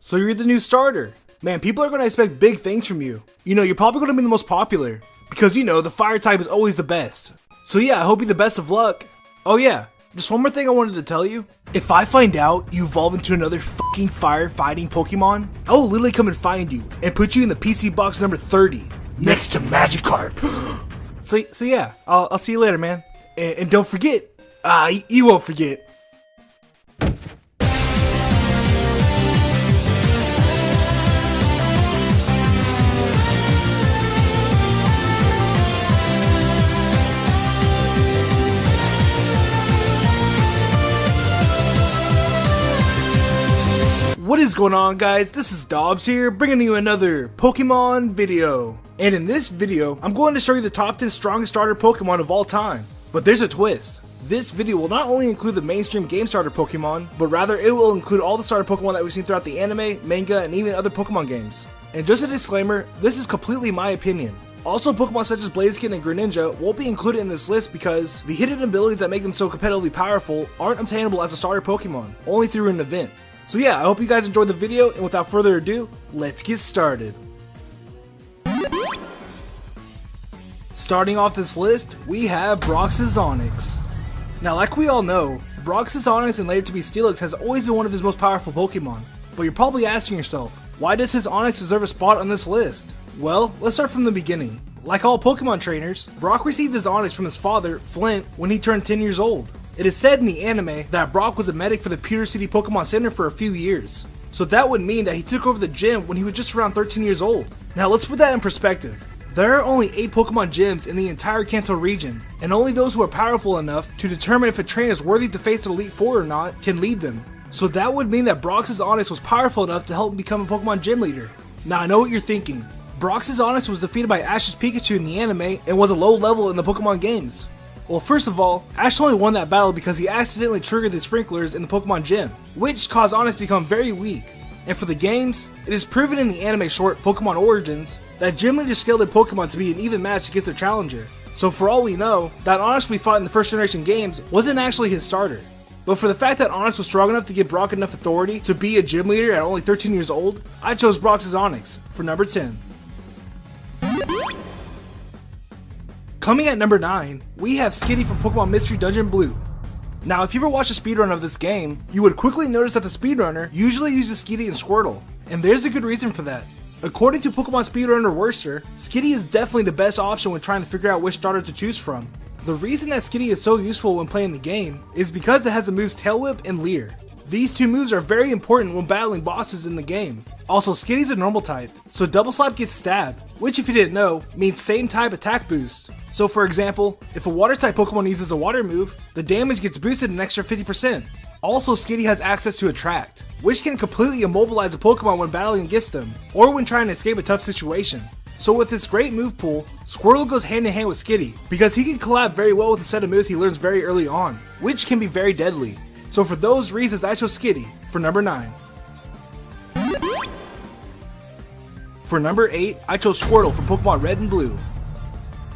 So you're the new starter. Man, people are going to expect big things from you. You know, you're probably going to be the most popular. Because you know, the fire type is always the best. So yeah, I hope you the best of luck. Oh yeah, just one more thing I wanted to tell you. If I find out you evolve into another fucking fire-fighting Pokemon, I will literally come and find you and put you in the PC box number 30. Next to Magikarp. So yeah, I'll see you later, man. And don't forget, you won't forget. What is going on, guys? This is Dobbs here, bringing you another Pokemon video. And in this video, I'm going to show you the top 10 strongest starter Pokemon of all time. But there's a twist. This video will not only include the mainstream game starter Pokemon, but rather it will include all the starter Pokemon that we've seen throughout the anime, manga, and even other Pokemon games. And just a disclaimer, this is completely my opinion. Also, Pokemon such as Blaziken and Greninja won't be included in this list because the hidden abilities that make them so competitively powerful aren't obtainable as a starter Pokemon, only through an event. So yeah, I hope you guys enjoyed the video, and without further ado, let's get started. Starting off this list, we have Brox's Onix. Now, like we all know, Brox's Onix and later to be Steelix has always been one of his most powerful Pokemon. But you're probably asking yourself, why does his Onix deserve a spot on this list? Well, let's start from the beginning. Like all Pokemon trainers, Brock received his Onix from his father, Flint, when he turned 10 years old. It is said in the anime that Brock was a medic for the Pewter City Pokemon Center for a few years. So that would mean that he took over the gym when he was just around 13 years old. Now let's put that in perspective. There are only 8 Pokemon gyms in the entire Kanto region, and only those who are powerful enough to determine if a trainer is worthy to face the Elite Four or not can lead them. So that would mean that Brox's Onix was powerful enough to help him become a Pokemon gym leader. Now I know what you're thinking. Brox's Onix was defeated by Ash's Pikachu in the anime and was a low level in the Pokemon games. Well, first of all, Ash only won that battle because he accidentally triggered the sprinklers in the Pokemon Gym, which caused Onix to become very weak. And for the games, it is proven in the anime short Pokemon Origins that gym leaders scaled their Pokemon to be an even match against their challenger. So for all we know, that Onix we fought in the first generation games wasn't actually his starter. But for the fact that Onix was strong enough to give Brock enough authority to be a gym leader at only 13 years old, I chose Brox's Onix for number 10. Coming at number 9, we have Skitty from Pokemon Mystery Dungeon Blue. Now, if you ever watched a speedrun of this game, you would quickly notice that the speedrunner usually uses Skitty and Squirtle, and there's a good reason for that. According to Pokemon speedrunner Worcester, Skitty is definitely the best option when trying to figure out which starter to choose from. The reason that Skitty is so useful when playing the game is because it has the moves Tail Whip and Leer. These two moves are very important when battling bosses in the game. Also, Skitty's a normal type, so Double Slap gets Stab, which if you didn't know, means same type attack boost. So for example, if a water type Pokemon uses a water move, the damage gets boosted an extra 50%. Also, Skitty has access to Attract, which can completely immobilize a Pokemon when battling against them, or when trying to escape a tough situation. So with this great move pool, Squirtle goes hand in hand with Skitty, because he can collab very well with a set of moves he learns very early on, which can be very deadly. So for those reasons, I chose Skitty for number 9. For number 8, I chose Squirtle from Pokemon Red and Blue.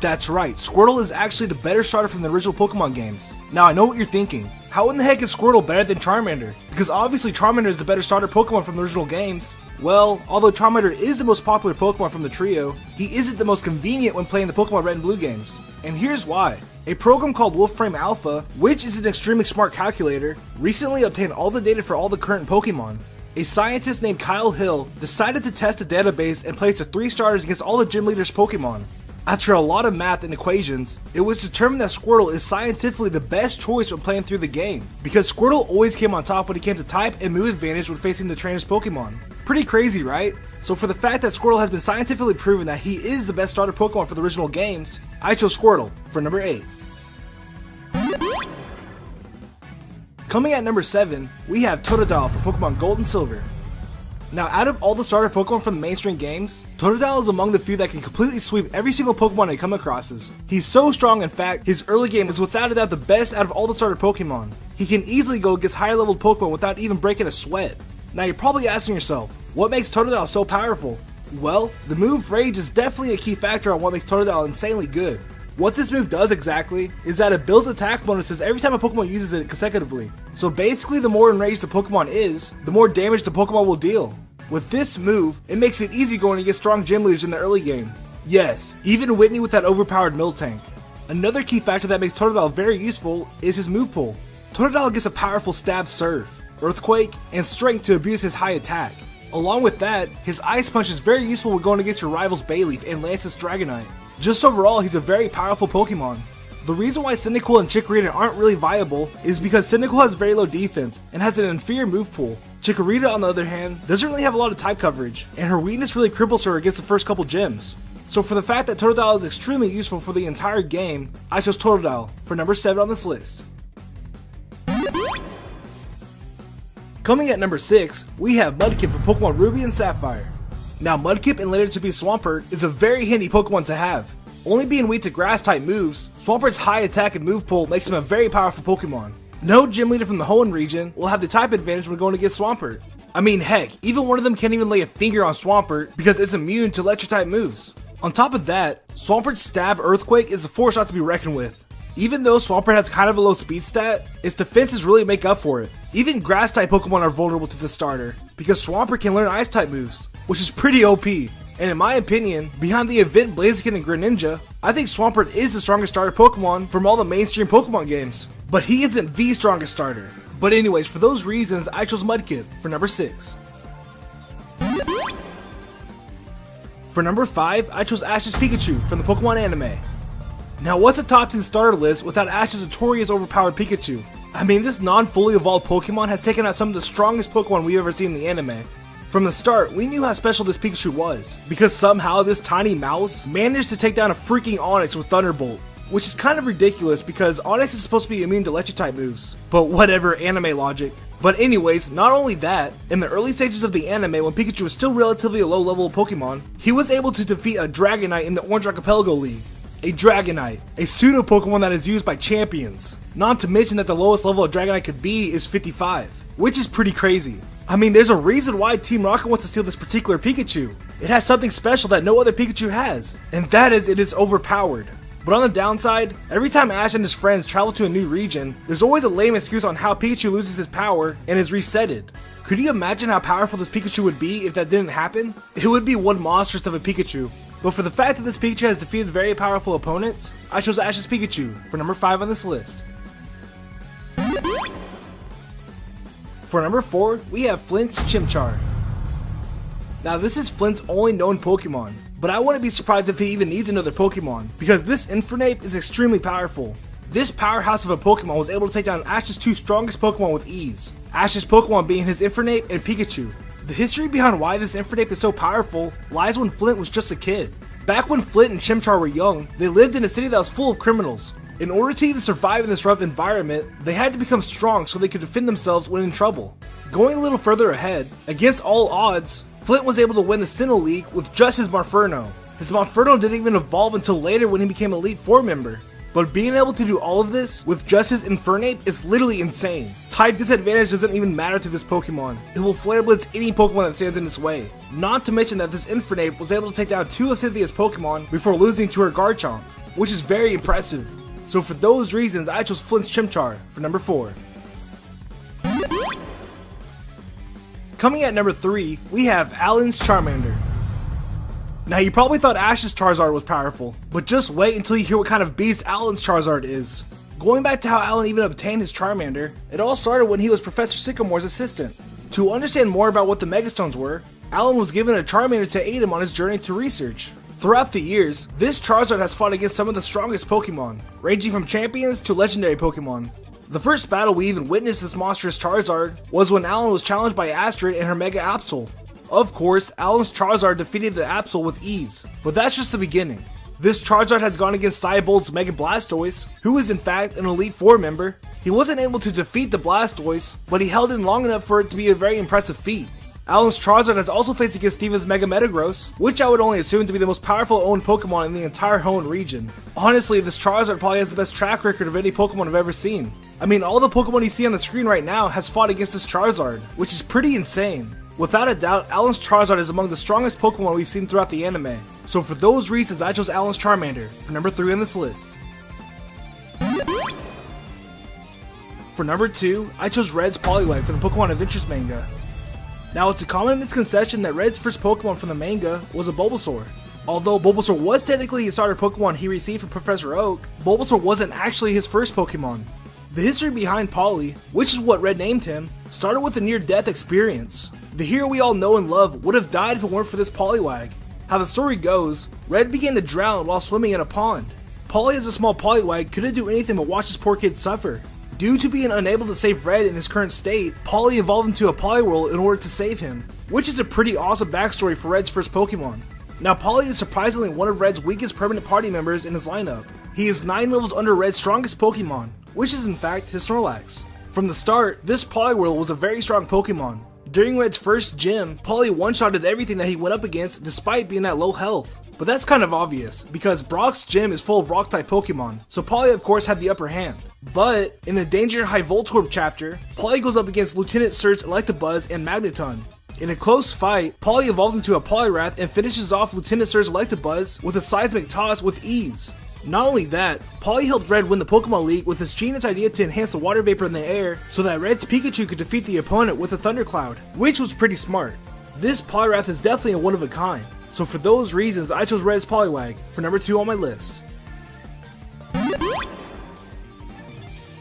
That's right, Squirtle is actually the better starter from the original Pokemon games. Now I know what you're thinking, how in the heck is Squirtle better than Charmander? Because obviously Charmander is the better starter Pokemon from the original games. Well, although Charmander is the most popular Pokemon from the trio, he isn't the most convenient when playing the Pokemon Red and Blue games. And here's why. A program called Wolframe Alpha, which is an extremely smart calculator, recently obtained all the data for all the current Pokemon. A scientist named Kyle Hill decided to test the database and place the 3 starters against all the gym leaders' Pokemon. After a lot of math and equations, it was determined that Squirtle is scientifically the best choice when playing through the game, because Squirtle always came on top when it came to type and move advantage when facing the trainer's Pokemon. Pretty crazy, right? So for the fact that Squirtle has been scientifically proven that he is the best starter Pokemon for the original games, I chose Squirtle for number 8. Coming at number 7, we have Totodile from Pokemon Gold and Silver. Now, out of all the starter Pokemon from the mainstream games, Totodile is among the few that can completely sweep every single Pokemon they come across. He's so strong, in fact, his early game is without a doubt the best out of all the starter Pokemon. He can easily go against higher leveled Pokemon without even breaking a sweat. Now you're probably asking yourself, what makes Totodile so powerful? Well, the move Rage is definitely a key factor on what makes Totodile insanely good. What this move does exactly is that it builds attack bonuses every time a Pokemon uses it consecutively. So basically, the more enraged the Pokemon is, the more damage the Pokemon will deal. With this move, it makes it easy going to get strong gym leaders in the early game. Yes, even Whitney with that overpowered Miltank. Another key factor that makes Totodile very useful is his move pool. Totodile gets a powerful stab surf, earthquake, and strength to abuse his high attack. Along with that, his Ice Punch is very useful when going against your rivals Bayleaf and Lance's Dragonite. Just overall, he's a very powerful Pokemon. The reason why Cyndaquil and Chikorita aren't really viable is because Cyndaquil has very low defense and has an inferior move pool. Chikorita, on the other hand, doesn't really have a lot of type coverage, and her weakness really cripples her against the first couple gyms. So for the fact that Totodile is extremely useful for the entire game, I chose Totodile for number 7 on this list. Coming at number 6, we have Mudkip for Pokemon Ruby and Sapphire. Now Mudkip and later to be Swampert is a very handy Pokemon to have. Only being weak to grass type moves, Swampert's high attack and move pool makes him a very powerful Pokemon. No gym leader from the Hoenn region will have the type advantage when going against Swampert. I mean heck, even one of them can't even lay a finger on Swampert because it's immune to electric type moves. On top of that, Swampert's Stab Earthquake is a force not to be reckoned with. Even though Swampert has kind of a low speed stat, its defenses really make up for it. Even grass type Pokemon are vulnerable to the starter because Swampert can learn ice type moves, which is pretty OP. And in my opinion, behind the event Blaziken and Greninja, I think Swampert is the strongest starter Pokemon from all the mainstream Pokemon games. But he isn't the strongest starter. But anyways, for those reasons, I chose Mudkip for number 6. For number 5, I chose Ash's Pikachu from the Pokemon anime. Now what's a top 10 starter list without Ash's notorious overpowered Pikachu? I mean, this non-fully evolved Pokemon has taken out some of the strongest Pokemon we've ever seen in the anime. From the start, we knew how special this Pikachu was, because somehow this tiny mouse managed to take down a freaking Onix with Thunderbolt. Which is kind of ridiculous because Onix is supposed to be immune to electric type moves. But whatever, anime logic. But anyways, not only that, in the early stages of the anime when Pikachu was still relatively a low level Pokemon, he was able to defeat a Dragonite in the Orange Archipelago League. A Dragonite, a pseudo Pokemon that is used by champions. Not to mention that the lowest level a Dragonite could be is 55, which is pretty crazy. I mean, there's a reason why Team Rocket wants to steal this particular Pikachu. It has something special that no other Pikachu has, and that is it is overpowered. But on the downside, every time Ash and his friends travel to a new region, there's always a lame excuse on how Pikachu loses his power and is resetted. Could you imagine how powerful this Pikachu would be if that didn't happen? It would be one monstrous of a Pikachu. But for the fact that this Pikachu has defeated very powerful opponents, I chose Ash's Pikachu for number 5 on this list. For number 4, we have Flint's Chimchar. Now this is Flint's only known Pokemon, but I wouldn't be surprised if he even needs another Pokemon, because this Infernape is extremely powerful. This powerhouse of a Pokemon was able to take down Ash's 2 strongest Pokemon with ease. Ash's Pokemon being his Infernape and Pikachu. The history behind why this Infernape is so powerful lies when Flint was just a kid. Back when Flint and Chimchar were young, they lived in a city that was full of criminals. In order to even survive in this rough environment, they had to become strong so they could defend themselves when in trouble. Going a little further ahead, against all odds, Flint was able to win the Sinnoh League with just his Monferno. His Monferno didn't even evolve until later when he became Elite Four member. But being able to do all of this with just his Infernape is literally insane. Type disadvantage doesn't even matter to this Pokemon. It will Flare Blitz any Pokemon that stands in its way. Not to mention that this Infernape was able to take down 2 of Cynthia's Pokemon before losing to her Garchomp, which is very impressive. So for those reasons, I chose Flint's Chimchar for number 4. Coming at number 3, we have Alan's Charmander. Now you probably thought Ash's Charizard was powerful, but just wait until you hear what kind of beast Alan's Charizard is. Going back to how Alan even obtained his Charmander, it all started when he was Professor Sycamore's assistant. To understand more about what the Megastones were, Alan was given a Charmander to aid him on his journey to research. Throughout the years, this Charizard has fought against some of the strongest Pokemon, ranging from champions to legendary Pokemon. The first battle we even witnessed this monstrous Charizard was when Alan was challenged by Astrid and her Mega Absol. Of course, Alan's Charizard defeated the Absol with ease, but that's just the beginning. This Charizard has gone against Cybold's Mega Blastoise, who is in fact an Elite Four member. He wasn't able to defeat the Blastoise, but he held in long enough for it to be a very impressive feat. Alan's Charizard has also faced against Steven's Mega Metagross, which I would only assume to be the most powerful owned Pokemon in the entire Hoenn region. Honestly, this Charizard probably has the best track record of any Pokemon I've ever seen. I mean, all the Pokemon you see on the screen right now has fought against this Charizard, which is pretty insane. Without a doubt, Alan's Charizard is among the strongest Pokemon we've seen throughout the anime. So for those reasons, I chose Alan's Charmander for number 3 on this list. For number 2, I chose Red's Poliwag for the Pokemon Adventures manga. Now, it's a common misconception that Red's first Pokemon from the manga was a Bulbasaur. Although Bulbasaur was technically his starter Pokemon he received from Professor Oak, Bulbasaur wasn't actually his first Pokemon. The history behind Polly, which is what Red named him, started with a near-death experience. The hero we all know and love would have died if it weren't for this Poliwag. How the story goes, Red began to drown while swimming in a pond. Polly as a small Poliwag couldn't do anything but watch his poor kid suffer. Due to being unable to save Red in his current state, Polly evolved into a Poliwhirl in order to save him, which is a pretty awesome backstory for Red's first Pokemon. Now, Polly is surprisingly one of Red's weakest permanent party members in his lineup. He is 9 levels under Red's strongest Pokemon, which is in fact his Snorlax. From the start, this Poliwhirl was a very strong Pokemon. During Red's first gym, Polly one-shotted everything that he went up against despite being at low health. But that's kind of obvious, because Brock's gym is full of Rock-type Pokemon, so Polly of course had the upper hand. But, in the Danger High Voltorb chapter, Polly goes up against Lieutenant Surge Electabuzz and Magneton. In a close fight, Polly evolves into a Poliwrath and finishes off Lieutenant Surge Electabuzz with a Seismic Toss with ease. Not only that, Polly helped Red win the Pokemon League with his genius idea to enhance the water vapor in the air so that Red's Pikachu could defeat the opponent with a Thundercloud, which was pretty smart. This Poliwrath is definitely a one of a kind, so for those reasons I chose Red's Poliwag for number 2 on my list.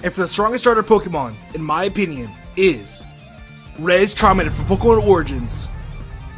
And for the strongest starter Pokemon, in my opinion, is Red's Charmander for Pokemon Origins.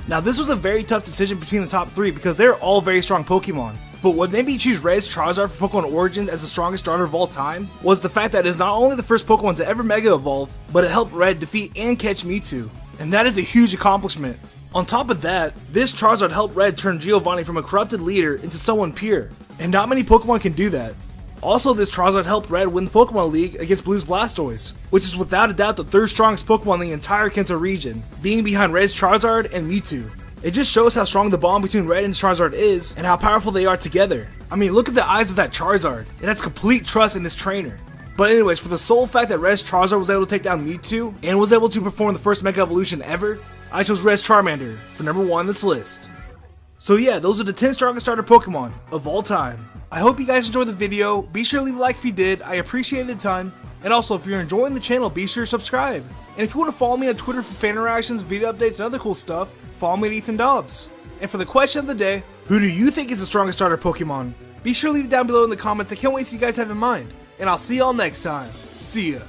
Now this was a very tough decision between the top 3 because they're all very strong Pokemon. But what made me choose Red's Charizard for Pokemon Origins as the strongest starter of all time was the fact that it is not only the first Pokemon to ever Mega Evolve, but it helped Red defeat and catch Mewtwo. And that is a huge accomplishment. On top of that, this Charizard helped Red turn Giovanni from a corrupted leader into someone pure. And not many Pokemon can do that. Also, this Charizard helped Red win the Pokemon League against Blue's Blastoise, which is without a doubt the 3rd strongest Pokemon in the entire Kanto region, being behind Red's Charizard and Mewtwo. It just shows how strong the bond between Red and Charizard is, and how powerful they are together. I mean, look at the eyes of that Charizard, it has complete trust in this trainer. But anyways, for the sole fact that Red's Charizard was able to take down Mewtwo, and was able to perform the first Mega Evolution ever, I chose Red's Charmander for number 1 on this list. So yeah, those are the 10 strongest starter Pokemon of all time. I hope you guys enjoyed the video. Be sure to leave a like if you did, I appreciate it a ton. And also, if you're enjoying the channel, be sure to subscribe. And if you want to follow me on Twitter for fan interactions, video updates, and other cool stuff, follow me at Ethan Dobbs. And for the question of the day, who do you think is the strongest starter Pokemon? Be sure to leave it down below in the comments. I can't wait to see you guys have in mind. And I'll see y'all next time. See ya.